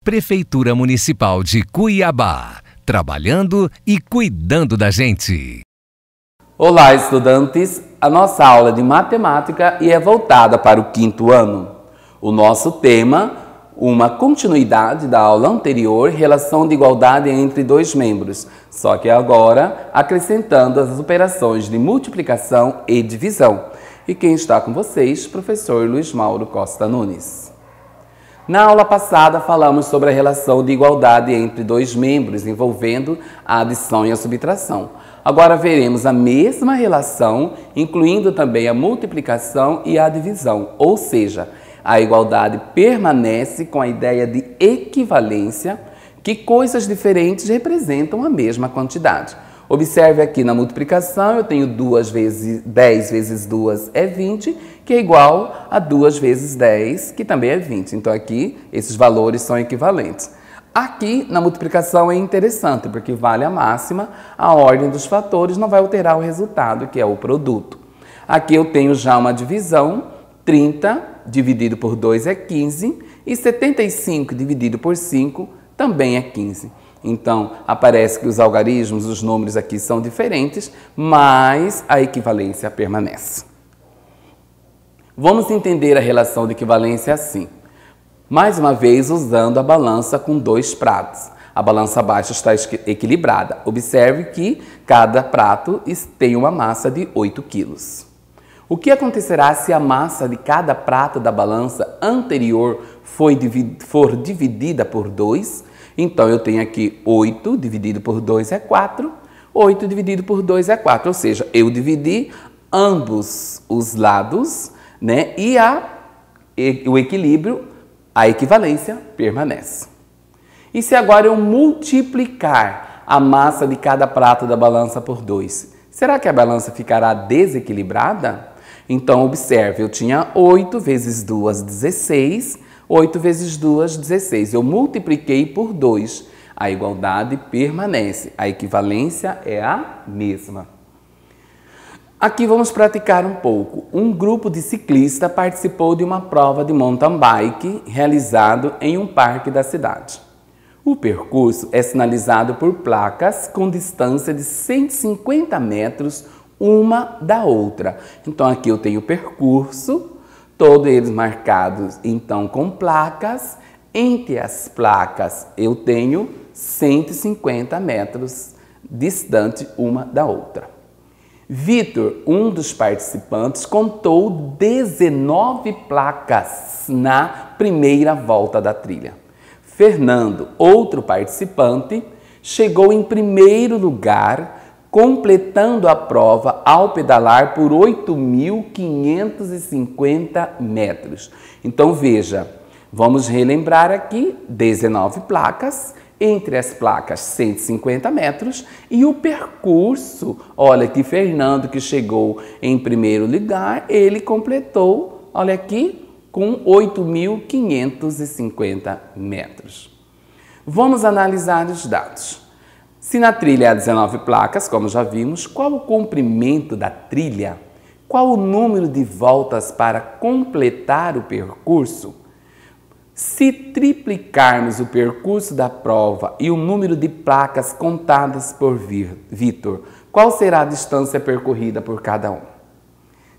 Prefeitura Municipal de Cuiabá, trabalhando e cuidando da gente. Olá, estudantes! A nossa aula de matemática é voltada para o 5º ano. O nosso tema, uma continuidade da aula anterior, relação de igualdade entre dois membros, só que agora acrescentando as operações de multiplicação e divisão. E quem está com vocês, professor Luiz Mauro Costa Nunes. Na aula passada falamos sobre a relação de igualdade entre dois membros envolvendo a adição e a subtração. Agora veremos a mesma relação, incluindo também a multiplicação e a divisão, ou seja, a igualdade permanece com a ideia de equivalência, que coisas diferentes representam a mesma quantidade. Observe aqui na multiplicação, eu tenho 10 vezes 2 é 20, que é igual a 2 vezes 10, que também é 20. Então aqui, esses valores são equivalentes. Aqui, na multiplicação, é interessante, porque vale a máxima, a ordem dos fatores não vai alterar o resultado, que é o produto. Aqui eu tenho já uma divisão, 30 dividido por 2 é 15, e 75 dividido por 5 também é 15. Então, aparece que os algarismos, os números aqui são diferentes, mas a equivalência permanece. Vamos entender a relação de equivalência assim. Mais uma vez, usando a balança com 2 pratos. A balança baixa está equilibrada. Observe que cada prato tem uma massa de 8 quilos. O que acontecerá se a massa de cada prato da balança anterior for dividida por 2? Então, eu tenho aqui 8 dividido por 2 é 4, 8 dividido por 2 é 4, ou seja, eu dividi ambos os lados, né? E o equilíbrio, a equivalência, permanece. E se agora eu multiplicar a massa de cada prato da balança por 2, será que a balança ficará desequilibrada? Então, observe, eu tinha 8 vezes 2, 16, 8 vezes 2, 16. Eu multipliquei por 2. A igualdade permanece. A equivalência é a mesma. Aqui vamos praticar um pouco. Um grupo de ciclistas participou de uma prova de mountain bike realizado em um parque da cidade. O percurso é sinalizado por placas com distância de 150 metros uma da outra. Então, aqui eu tenho o percurso, todos eles marcados, então, com placas. Entre as placas, eu tenho 150 metros distante uma da outra. Vitor, um dos participantes, contou 19 placas na primeira volta da trilha. Fernando, outro participante, chegou em primeiro lugar, completando a prova ao pedalar por 8.550 metros. Então, veja, vamos relembrar aqui 19 placas, entre as placas 150 metros e o percurso. Olha que Fernando, que chegou em primeiro lugar, ele completou, olha aqui, com 8.550 metros. Vamos analisar os dados. Se na trilha há 19 placas, como já vimos, qual o comprimento da trilha? Qual o número de voltas para completar o percurso? Se triplicarmos o percurso da prova e o número de placas contadas por Vitor, qual será a distância percorrida por cada um?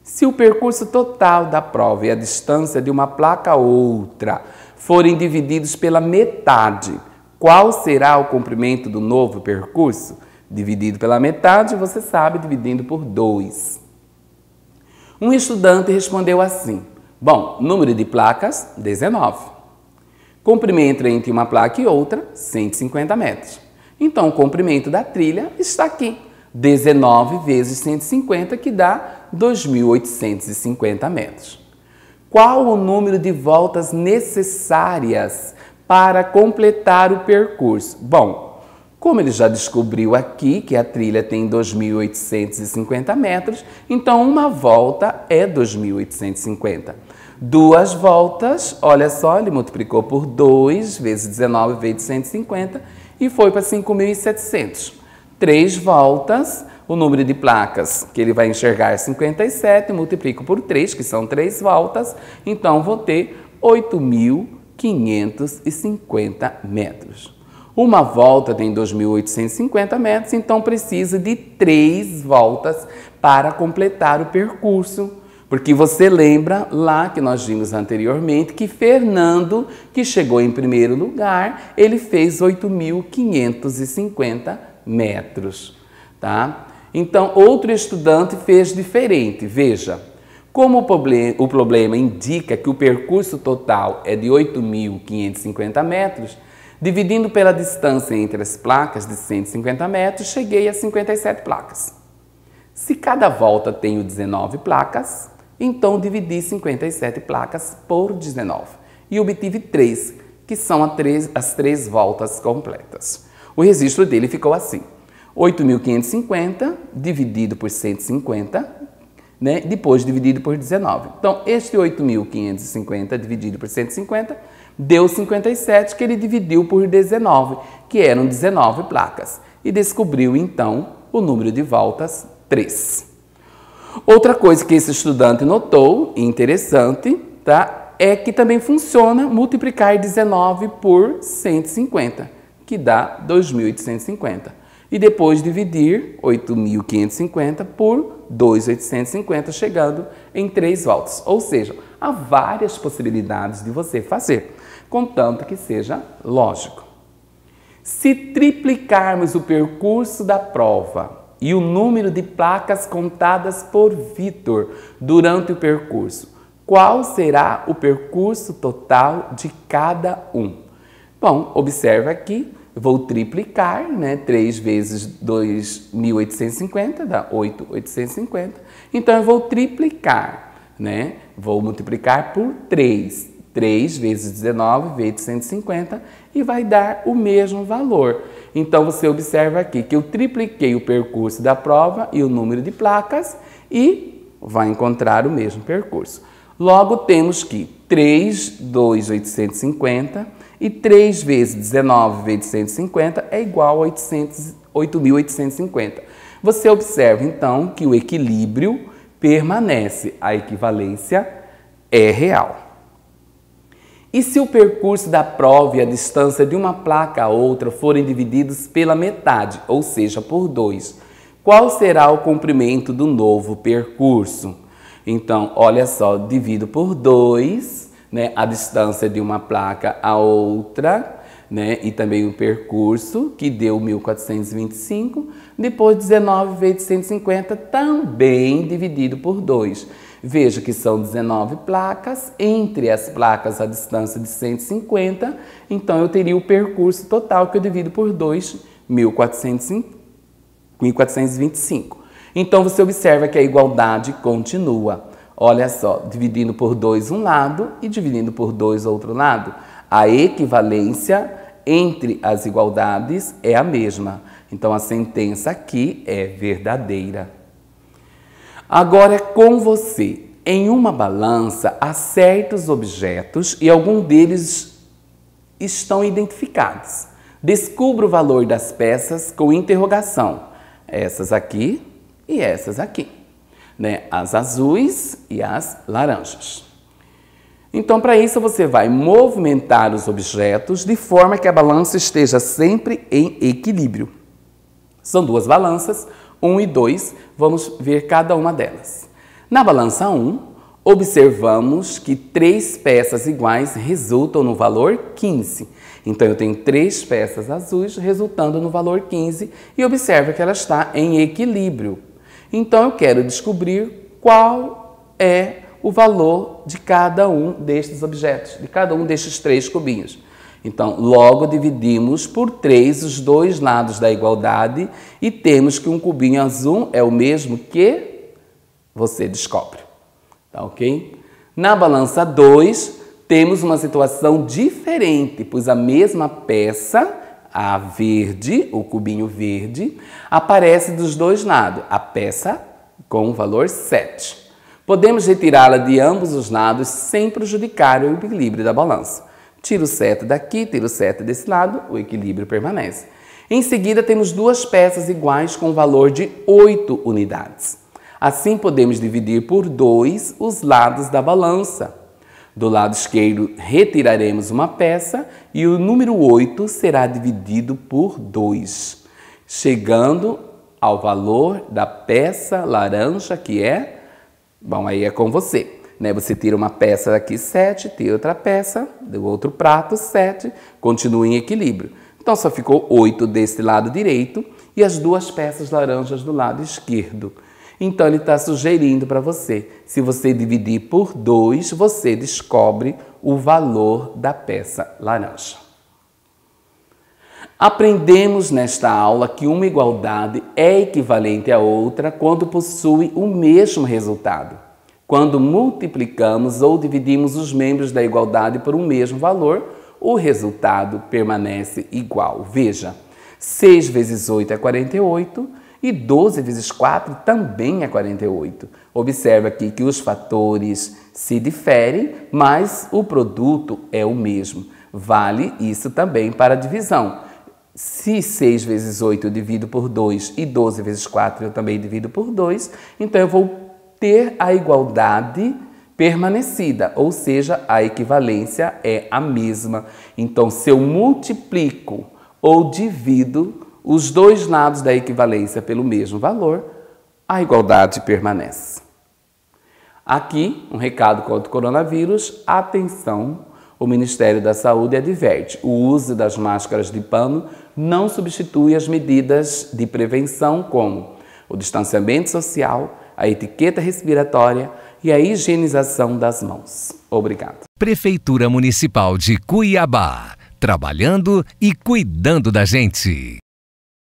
Se o percurso total da prova e a distância de uma placa a outra forem divididos pela metade, qual será o comprimento do novo percurso? Dividido pela metade, você sabe, dividindo por 2. Um estudante respondeu assim: bom, número de placas, 19. Comprimento entre uma placa e outra, 150 metros. Então, o comprimento da trilha está aqui. 19 vezes 150, que dá 2.850 metros. Qual o número de voltas necessárias para completar o percurso? Bom, como ele já descobriu aqui que a trilha tem 2.850 metros, então uma volta é 2.850. 2 voltas, olha só, ele multiplicou por 2 vezes 19 vezes 150 e foi para 5.700. 3 voltas, o número de placas que ele vai enxergar é 57, multiplico por 3, que são 3 voltas, então vou ter 8.000 2.550 metros. Uma volta tem 2.850 metros, então precisa de 3 voltas para completar o percurso. Porque você lembra lá que nós vimos anteriormente que Fernando, que chegou em primeiro lugar, ele fez 8.550 metros, tá? Então, outro estudante fez diferente. Veja, como o problema indica que o percurso total é de 8.550 metros, dividindo pela distância entre as placas de 150 metros, cheguei a 57 placas. Se cada volta tem 19 placas, então dividi 57 placas por 19 e obtive 3, que são as 3 voltas completas. O registro dele ficou assim: 8.550 dividido por 150, né? Depois dividido por 19. Então, este 8.550 dividido por 150 deu 57, que ele dividiu por 19, que eram 19 placas. E descobriu, então, o número de voltas 3. Outra coisa que esse estudante notou, interessante, tá? É que também funciona multiplicar 19 por 150, que dá 2.850. E depois dividir 8.550 por 2.850, chegando em 3 voltas. Ou seja, há várias possibilidades de você fazer, contanto que seja lógico. Se triplicarmos o percurso da prova e o número de placas contadas por Vitor durante o percurso, qual será o percurso total de cada um? Bom, observa aqui, eu vou triplicar, né? 3 vezes 2.850 dá 8.850. Então, eu vou triplicar, né? Vou multiplicar por 3. 3 vezes 19 vezes 150 e vai dar o mesmo valor. Então, você observa aqui que eu tripliquei o percurso da prova e o número de placas e vai encontrar o mesmo percurso. Logo, temos que 3, 2.850 e 3 vezes 19 vezes 150 é igual a 8.850. Você observa, então, que o equilíbrio permanece, a equivalência é real. E se o percurso da prova e a distância de uma placa a outra forem divididos pela metade, ou seja, por 2, qual será o comprimento do novo percurso? Então, olha só, divido por 2, né, a distância de uma placa a outra, né, e também o percurso, que deu 1.425, depois 19 vezes 150, também dividido por 2. Veja que são 19 placas, entre as placas a distância de 150, então eu teria o percurso total que eu divido por 2, 1.425. Então você observa que a igualdade continua. Olha só, dividindo por 2 um lado e dividindo por 2 outro lado. A equivalência entre as igualdades é a mesma. Então a sentença aqui é verdadeira. Agora é com você. Em uma balança, há certos objetos e alguns deles estão identificados. Descubra o valor das peças com interrogação. Essas aqui e essas aqui, né? As azuis e as laranjas. Então, para isso, você vai movimentar os objetos de forma que a balança esteja sempre em equilíbrio. São 2 balanças, 1 e 2, vamos ver cada uma delas. Na balança 1, observamos que 3 peças iguais resultam no valor 15. Então, eu tenho 3 peças azuis resultando no valor 15 e observa que ela está em equilíbrio. Então, eu quero descobrir qual é o valor de cada um destes objetos, de cada um destes 3 cubinhos. Então, logo dividimos por 3 os 2 lados da igualdade e temos que um cubinho azul é o mesmo que você descobre. Tá ok? Na balança 2, temos uma situação diferente, pois a mesma peça, a verde, o cubinho verde, aparece dos 2 lados, a peça com o valor 7. Podemos retirá-la de ambos os lados sem prejudicar o equilíbrio da balança. Tiro o 7 daqui, tiro o 7 desse lado, o equilíbrio permanece. Em seguida, temos 2 peças iguais com o valor de 8 unidades. Assim, podemos dividir por 2 os lados da balança. Do lado esquerdo, retiraremos uma peça e o número 8 será dividido por 2, chegando ao valor da peça laranja, que é... Bom, aí é com você, né? Você tira uma peça daqui, 7, tira outra peça, do outro prato, 7, continua em equilíbrio. Então, só ficou 8 desse lado direito e as 2 peças laranjas do lado esquerdo. Então, ele está sugerindo para você, se você dividir por 2, você descobre o valor da peça laranja. Aprendemos nesta aula que uma igualdade é equivalente a outra quando possui o mesmo resultado. Quando multiplicamos ou dividimos os membros da igualdade por um mesmo valor, o resultado permanece igual. Veja, 6 vezes 8 é 48 e 12 vezes 4 também é 48. Observe aqui que os fatores se diferem, mas o produto é o mesmo. Vale isso também para a divisão. Se 6 vezes 8 eu divido por 2 e 12 vezes 4 eu também divido por 2, então eu vou ter a igualdade permanecida, ou seja, a equivalência é a mesma. Então, se eu multiplico ou divido os 2 lados da equivalência pelo mesmo valor, a igualdade permanece. Aqui, um recado contra o coronavírus. Atenção, o Ministério da Saúde adverte: o uso das máscaras de pano não substitui as medidas de prevenção como o distanciamento social, a etiqueta respiratória e a higienização das mãos. Obrigado. Prefeitura Municipal de Cuiabá, trabalhando e cuidando da gente.